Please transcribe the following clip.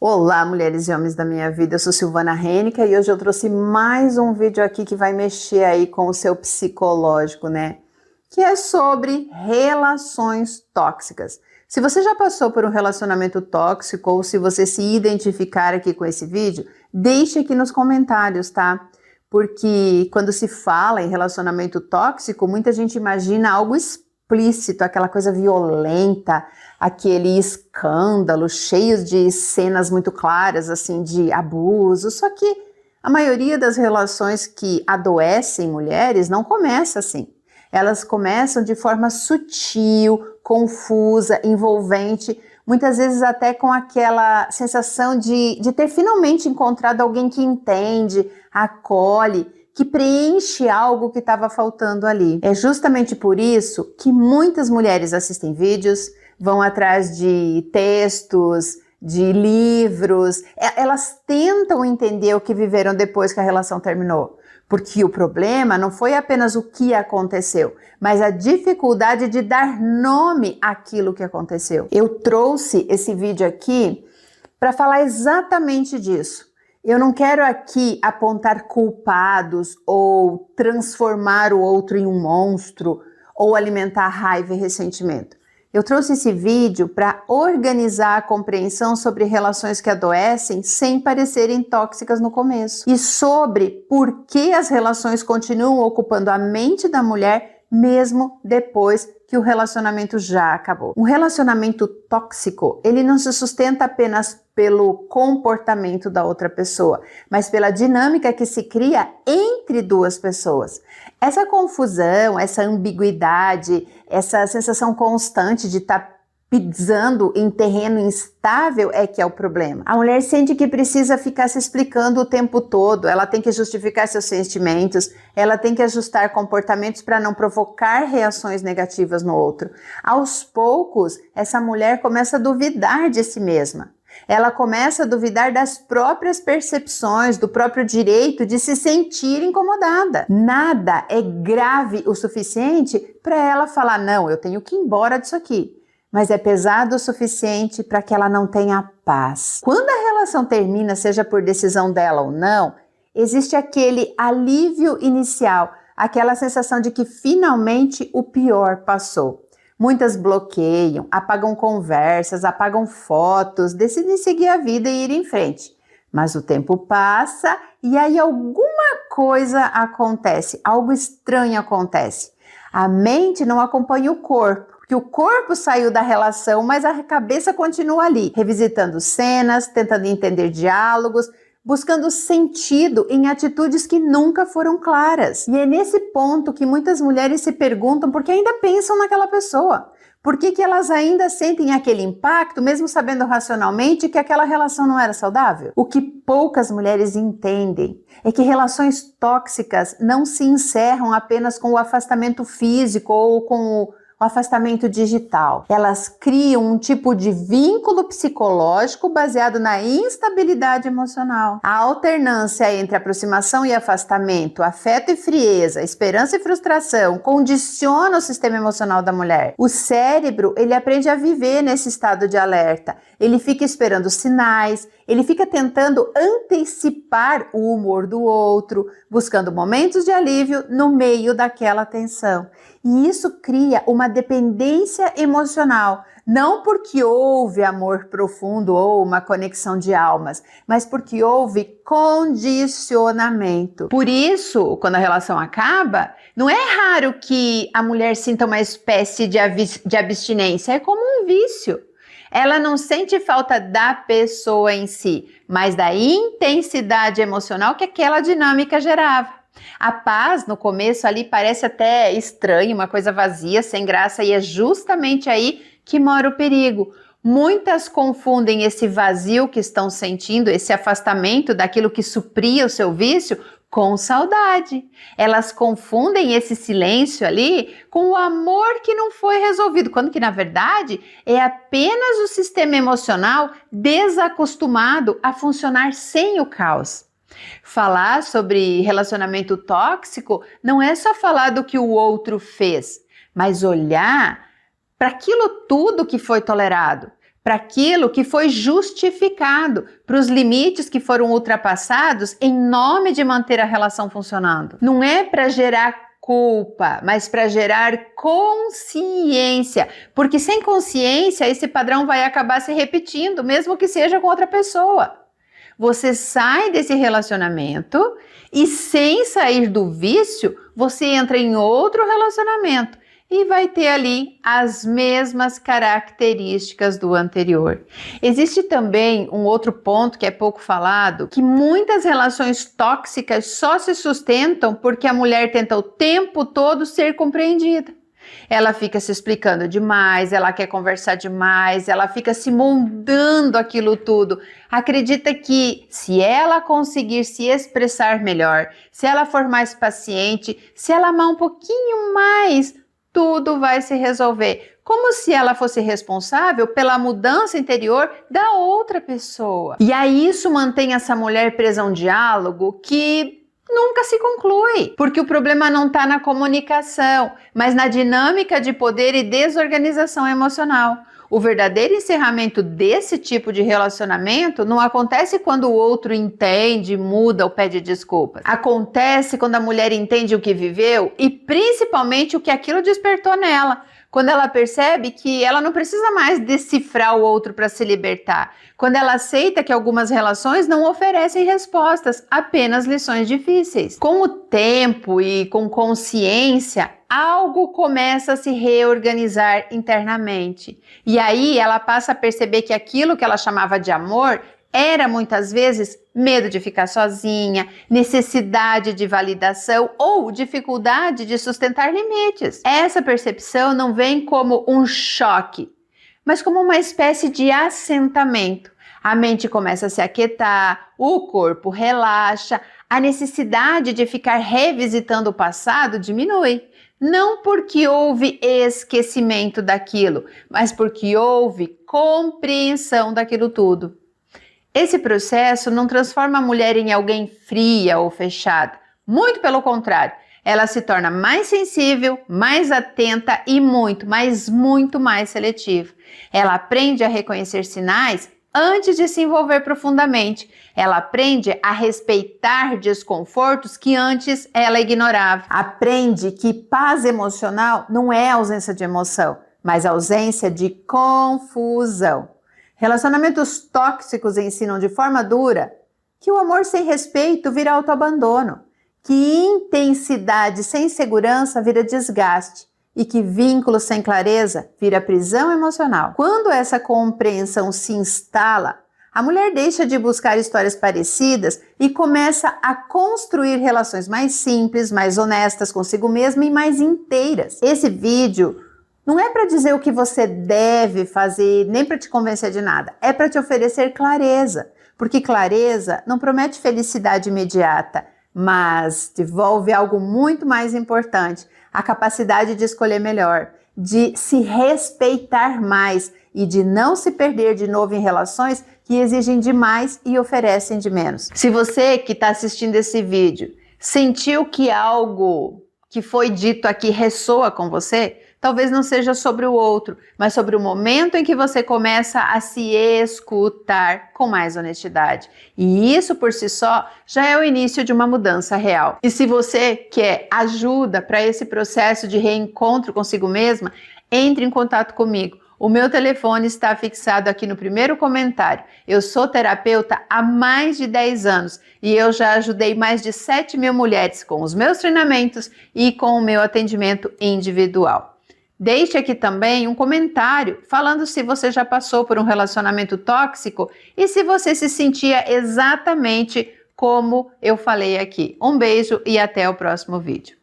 Olá, mulheres e homens da minha vida, eu sou Silvana Hennica e hoje eu trouxe mais um vídeo aqui que vai mexer aí com o seu psicológico, né? Que é sobre relações tóxicas. Se você já passou por um relacionamento tóxico ou se você se identificar aqui com esse vídeo, deixe aqui nos comentários, tá? Porque quando se fala em relacionamento tóxico, muita gente imagina algo explícito, aquela coisa violenta, aquele escândalo cheio de cenas muito claras, assim, de abuso. Só que a maioria das relações que adoecem mulheres não começa assim. Elas começam de forma sutil, confusa, envolvente, muitas vezes até com aquela sensação de ter finalmente encontrado alguém que entende, acolhe, que preenche algo que estava faltando ali. É justamente por isso que muitas mulheres assistem vídeos, vão atrás de textos, de livros, elas tentam entender o que viveram depois que a relação terminou. Porque o problema não foi apenas o que aconteceu, mas a dificuldade de dar nome àquilo que aconteceu. Eu trouxe esse vídeo aqui para falar exatamente disso. Eu não quero aqui apontar culpados ou transformar o outro em um monstro ou alimentar raiva e ressentimento. Eu trouxe esse vídeo para organizar a compreensão sobre relações que adoecem sem parecerem tóxicas no começo e sobre por que as relações continuam ocupando a mente da mulher mesmo depois que o relacionamento já acabou. Um relacionamento tóxico, ele não se sustenta apenas pelo comportamento da outra pessoa, mas pela dinâmica que se cria entre duas pessoas. Essa confusão, essa ambiguidade, essa sensação constante de estar pisando em terreno instável é que é o problema. A mulher sente que precisa ficar se explicando o tempo todo, ela tem que justificar seus sentimentos, ela tem que ajustar comportamentos para não provocar reações negativas no outro. Aos poucos, essa mulher começa a duvidar de si mesma. Ela começa a duvidar das próprias percepções, do próprio direito de se sentir incomodada. Nada é grave o suficiente para ela falar, não, eu tenho que ir embora disso aqui. Mas é pesado o suficiente para que ela não tenha paz. Quando a relação termina, seja por decisão dela ou não, existe aquele alívio inicial, aquela sensação de que finalmente o pior passou. Muitas bloqueiam, apagam conversas, apagam fotos, decidem seguir a vida e ir em frente. Mas o tempo passa e aí alguma coisa acontece, algo estranho acontece. A mente não acompanha o corpo. Que o corpo saiu da relação, mas a cabeça continua ali, revisitando cenas, tentando entender diálogos, buscando sentido em atitudes que nunca foram claras. E é nesse ponto que muitas mulheres se perguntam por que ainda pensam naquela pessoa. Por que elas ainda sentem aquele impacto, mesmo sabendo racionalmente que aquela relação não era saudável? O que poucas mulheres entendem é que relações tóxicas não se encerram apenas com o afastamento físico ou com o afastamento digital. Elas criam um tipo de vínculo psicológico baseado na instabilidade emocional. A alternância entre aproximação e afastamento, afeto e frieza, esperança e frustração condiciona o sistema emocional da mulher. O cérebro, ele aprende a viver nesse estado de alerta. Ele fica esperando sinais, ele fica tentando antecipar o humor do outro, buscando momentos de alívio no meio daquela tensão. E isso cria uma dependência emocional, não porque houve amor profundo ou uma conexão de almas, mas porque houve condicionamento. Por isso, quando a relação acaba, não é raro que a mulher sinta uma espécie de abstinência, é como um vício. Ela não sente falta da pessoa em si, mas da intensidade emocional que aquela dinâmica gerava. A paz no começo ali parece até estranho, uma coisa vazia, sem graça, e é justamente aí que mora o perigo. Muitas confundem esse vazio que estão sentindo, esse afastamento daquilo que supria o seu vício, com saudade. Elas confundem esse silêncio ali com o amor que não foi resolvido, quando que na verdade é apenas o sistema emocional desacostumado a funcionar sem o caos. Falar sobre relacionamento tóxico não é só falar do que o outro fez, mas olhar para aquilo tudo que foi tolerado, para aquilo que foi justificado, para os limites que foram ultrapassados em nome de manter a relação funcionando. Não é para gerar culpa, mas para gerar consciência, porque sem consciência esse padrão vai acabar se repetindo, mesmo que seja com outra pessoa. Você sai desse relacionamento e, sem sair do vício, você entra em outro relacionamento e vai ter ali as mesmas características do anterior. Existe também um outro ponto que é pouco falado, que muitas relações tóxicas só se sustentam porque a mulher tenta o tempo todo ser compreendida. Ela fica se explicando demais, ela quer conversar demais, ela fica se moldando aquilo tudo. Acredita que se ela conseguir se expressar melhor, se ela for mais paciente, se ela amar um pouquinho mais, tudo vai se resolver, como se ela fosse responsável pela mudança interior da outra pessoa. E aí isso mantém essa mulher presa a um diálogo que nunca se conclui, porque o problema não está na comunicação, mas na dinâmica de poder e desorganização emocional. O verdadeiro encerramento desse tipo de relacionamento não acontece quando o outro entende, muda ou pede desculpas. Acontece quando a mulher entende o que viveu e principalmente o que aquilo despertou nela. Quando ela percebe que ela não precisa mais decifrar o outro para se libertar. Quando ela aceita que algumas relações não oferecem respostas, apenas lições difíceis. Com o tempo e com consciência, algo começa a se reorganizar internamente. E aí ela passa a perceber que aquilo que ela chamava de amor era muitas vezes medo de ficar sozinha, necessidade de validação ou dificuldade de sustentar limites. Essa percepção não vem como um choque, mas como uma espécie de assentamento. A mente começa a se aquietar, o corpo relaxa, a necessidade de ficar revisitando o passado diminui. Não porque houve esquecimento daquilo, mas porque houve compreensão daquilo tudo. Esse processo não transforma a mulher em alguém fria ou fechada. Muito pelo contrário, ela se torna mais sensível, mais atenta e muito mais seletiva. Ela aprende a reconhecer sinais antes de se envolver profundamente. Ela aprende a respeitar desconfortos que antes ela ignorava. Aprende que paz emocional não é ausência de emoção, mas ausência de confusão. Relacionamentos tóxicos ensinam de forma dura que o amor sem respeito vira autoabandono, que intensidade sem segurança vira desgaste e que vínculo sem clareza vira prisão emocional. Quando essa compreensão se instala, a mulher deixa de buscar histórias parecidas e começa a construir relações mais simples, mais honestas consigo mesma e mais inteiras. Esse vídeo não é para dizer o que você deve fazer, nem para te convencer de nada. É para te oferecer clareza, porque clareza não promete felicidade imediata, mas devolve algo muito mais importante, a capacidade de escolher melhor, de se respeitar mais e de não se perder de novo em relações que exigem demais e oferecem de menos. Se você que está assistindo esse vídeo sentiu que algo que foi dito aqui ressoa com você, talvez não seja sobre o outro, mas sobre o momento em que você começa a se escutar com mais honestidade. E isso por si só já é o início de uma mudança real. E se você quer ajuda para esse processo de reencontro consigo mesma, entre em contato comigo. O meu telefone está fixado aqui no primeiro comentário. Eu sou terapeuta há mais de 10 anos e eu já ajudei mais de 7.000 mulheres com os meus treinamentos e com o meu atendimento individual. Deixe aqui também um comentário falando se você já passou por um relacionamento tóxico e se você se sentia exatamente como eu falei aqui. Um beijo e até o próximo vídeo.